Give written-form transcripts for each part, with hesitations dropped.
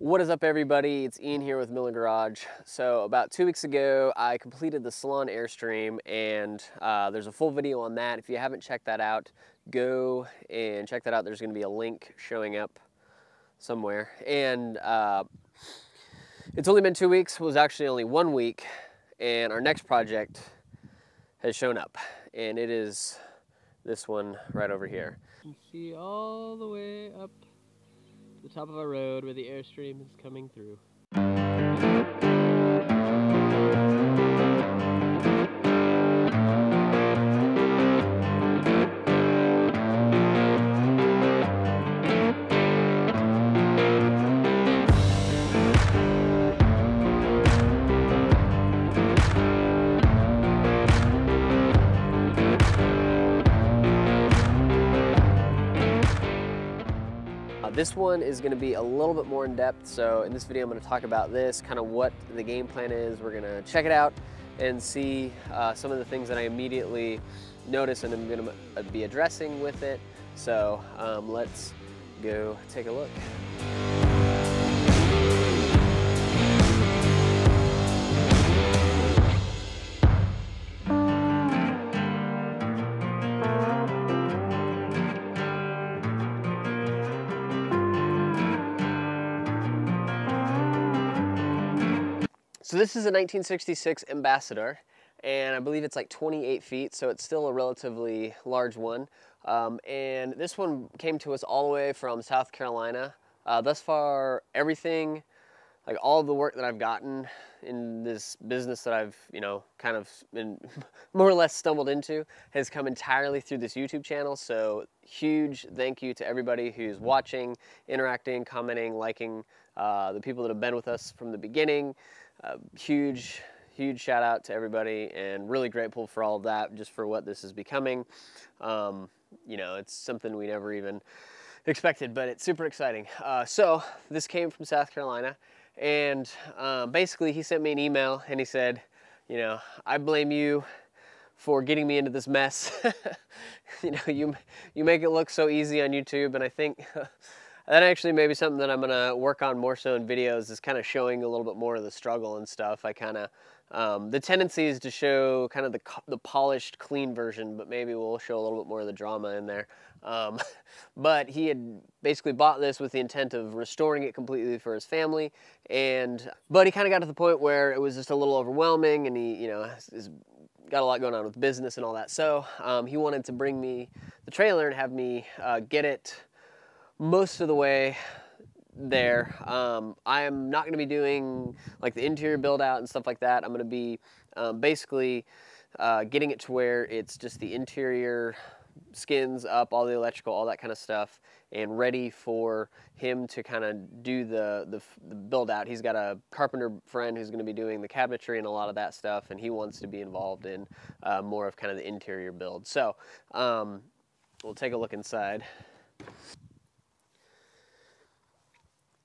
What is up, everybody? It's Ian here with Miller Garage. So about 2 weeks ago, I completed the salon Airstream, and there's a full video on that. If you haven't checked that out, go and check that out. There's going to be a link showing up somewhere. And it's only been 2 weeks. It was actually only 1 week, and our next project has shown up, and it is this one right over here. You can see all the way up the top of our road where the Airstream is coming through. This one is going to be a little bit more in depth, so in this video I'm going to talk about this, kind of what the game plan is. We're going to check it out and see some of the things that I immediately notice and I'm going to be addressing with it. So let's go take a look. So this is a 1966 Ambassador, and I believe it's like 28 feet, so it's still a relatively large one. And this one came to us all the way from South Carolina. Thus far, everything, like all of the work that I've gotten in this business that I've, kind of been more or less stumbled into has come entirely through this YouTube channel. So huge thank you to everybody who's watching, interacting, commenting, liking, the people that have been with us from the beginning. Huge shout out to everybody, and really grateful for all of that, just for what this is becoming. It's something we never even expected, but it's super exciting. So this came from South Carolina, and basically he sent me an email and he said, I blame you for getting me into this mess. You make it look so easy on YouTube, and I think that actually may be something that I'm gonna work on more so in videos, is kind of showing a little bit more of the struggle and stuff. I kind of, the tendency is to show kind of the polished, clean version, but maybe we'll show a little bit more of the drama in there. But he had basically bought this with the intent of restoring it completely for his family, but he kind of got to the point where it was just a little overwhelming, and he, has got a lot going on with business and all that. So he wanted to bring me the trailer and have me get it most of the way there. I am not going to be doing like the interior build out and stuff like that. I'm going to be basically getting it to where it's just the interior skins up, all the electrical, all that kind of stuff, and ready for him to kind of do the build out. He's got a carpenter friend who's going to be doing the cabinetry and a lot of that stuff, and he wants to be involved in more of kind of the interior build. So we'll take a look inside.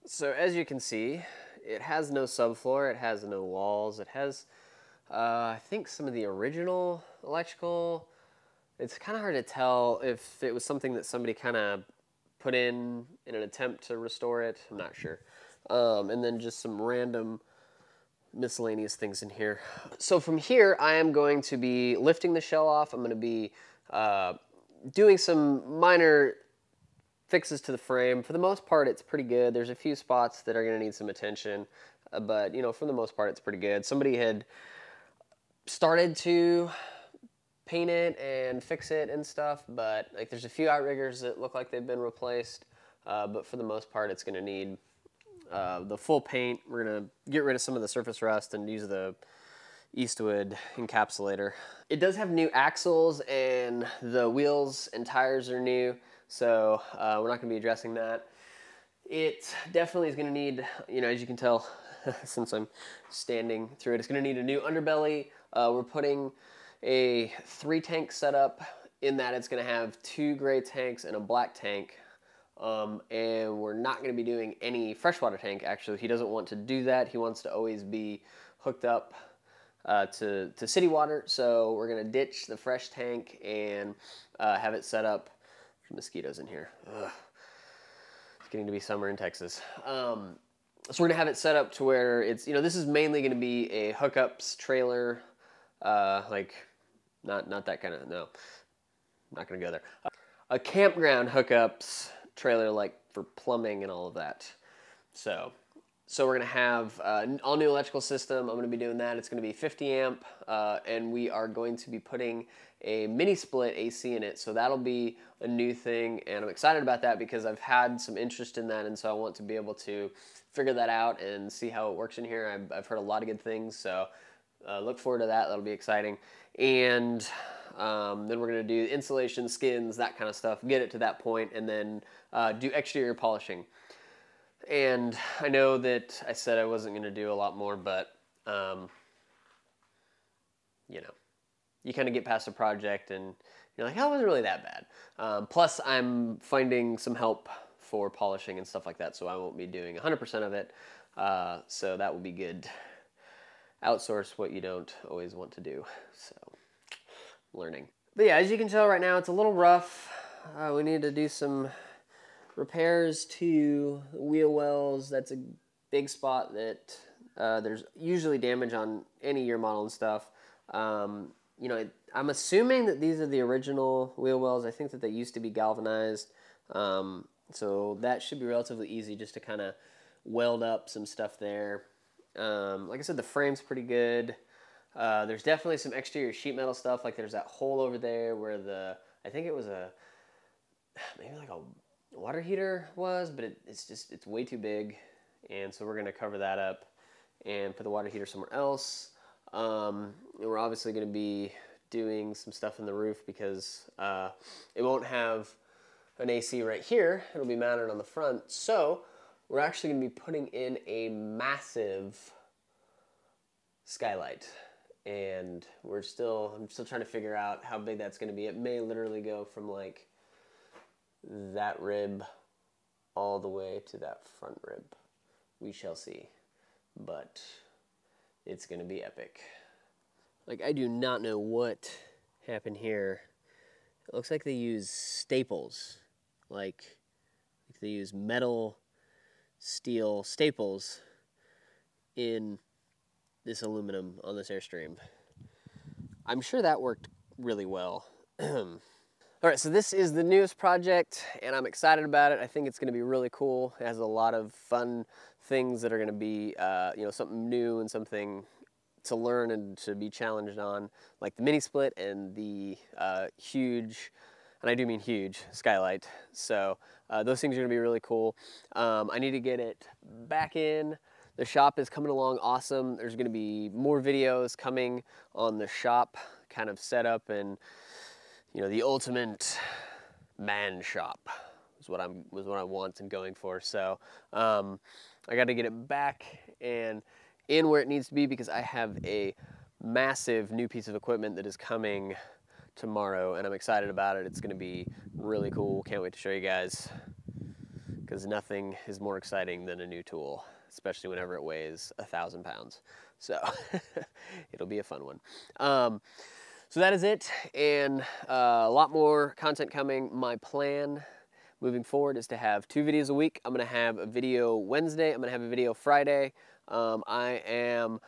So as you can see, it has no subfloor, it has no walls, it has, I think, some of the original electrical. It's kind of hard to tell if it was something that somebody kind of put in an attempt to restore it. I'm not sure. And then just some random miscellaneous things in here. So from here, I am going to be lifting the shell off. I'm going to be doing some minor fixes to the frame. For the most part, it's pretty good. There's a few spots that are going to need some attention, but for the most part, it's pretty good. Somebody had started to paint it and fix it and stuff, but like there's a few outriggers that look like they've been replaced, but for the most part, it's going to need the full paint. We're going to get rid of some of the surface rust and use the Eastwood encapsulator. It does have new axles, and the wheels and tires are new. So we're not going to be addressing that. It definitely is going to need, as you can tell, since I'm standing through it, it's going to need a new underbelly. We're putting a 3-tank setup in that it's going to have 2 gray tanks and a black tank. And we're not going to be doing any freshwater tank, actually. He doesn't want to do that. He wants to always be hooked up to city water. So we're going to ditch the fresh tank and have it set up. Mosquitoes in here. Ugh. It's getting to be summer in Texas. So we're gonna have it set up to where it's, this is mainly gonna be a hookups trailer, like not that kind of, no, I'm not gonna go there. A campground hookups trailer, like for plumbing and all of that. So we're gonna have all new electrical system. I'm gonna be doing that. It's gonna be 50 amp, and we are going to be putting a mini split AC in it. So that'll be a new thing, and I'm excited about that because I've had some interest in that, and so I want to be able to figure that out and see how it works in here. I've heard a lot of good things, so look forward to that. That'll be exciting. And then we're gonna do insulation, skins, that kind of stuff, get it to that point, and then do exterior polishing. And I know that I said I wasn't going to do a lot more, but, you kind of get past a project and you're like, oh, it wasn't really that bad. Plus, I'm finding some help for polishing and stuff like that, so I won't be doing 100% of it. So that will be good. Outsource what you don't always want to do. So, learning. But yeah, as you can tell right now, it's a little rough. We need to do some repairs to the wheel wells. That's a big spot that there's usually damage on any year model and stuff. I'm assuming that these are the original wheel wells. I think that they used to be galvanized. So that should be relatively easy just to kind of weld up some stuff there. Like I said, the frame's pretty good. There's definitely some exterior sheet metal stuff. Like there's that hole over there where I think it was maybe like a water heater was, but it's way too big, and so we're going to cover that up and put the water heater somewhere else. And we're obviously going to be doing some stuff in the roof because it won't have an AC right here. It'll be mounted on the front, so we're actually going to be putting in a massive skylight, and I'm still trying to figure out how big that's going to be. It may literally go from like that rib all the way to that front rib. We shall see, but it's gonna be epic. Like, I do not know what happened here. It looks like they use staples, like they use metal steel staples in this aluminum on this Airstream. I'm sure that worked really well. All right, so this is the newest project, and I'm excited about it. I think it's going to be really cool. It has a lot of fun things that are going to be, something new and something to learn and to be challenged on, like the mini split and the huge, and I do mean huge, skylight. So those things are going to be really cool. I need to get it back in. The shop is coming along awesome. There's going to be more videos coming on the shop kind of setup and the ultimate man shop is what I want and going for. So I got to get it back and in where it needs to be because I have a massive new piece of equipment that is coming tomorrow, and I'm excited about it. It's going to be really cool. Can't wait to show you guys because nothing is more exciting than a new tool, especially whenever it weighs 1,000 pounds. So it'll be a fun one. So that is it, and a lot more content coming. My plan moving forward is to have 2 videos a week. I'm going to have a video Wednesday. I'm going to have a video Friday. I am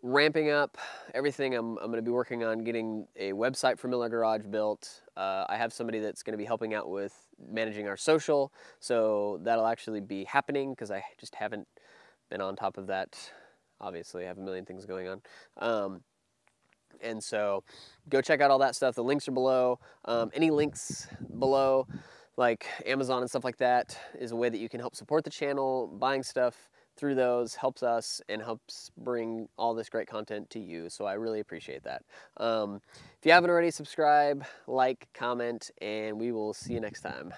ramping up everything. I'm going to be working on getting a website for Miller Garage built. I have somebody that's going to be helping out with managing our social, so that'll actually be happening because I just haven't been on top of that. Obviously, I have a million things going on. And so go check out all that stuff. The links are below. Any links below, like Amazon and stuff like that, is a way that you can help support the channel. Buying stuff through those helps us and helps bring all this great content to you. So I really appreciate that. If you haven't already, subscribe, like, comment, and we will see you next time.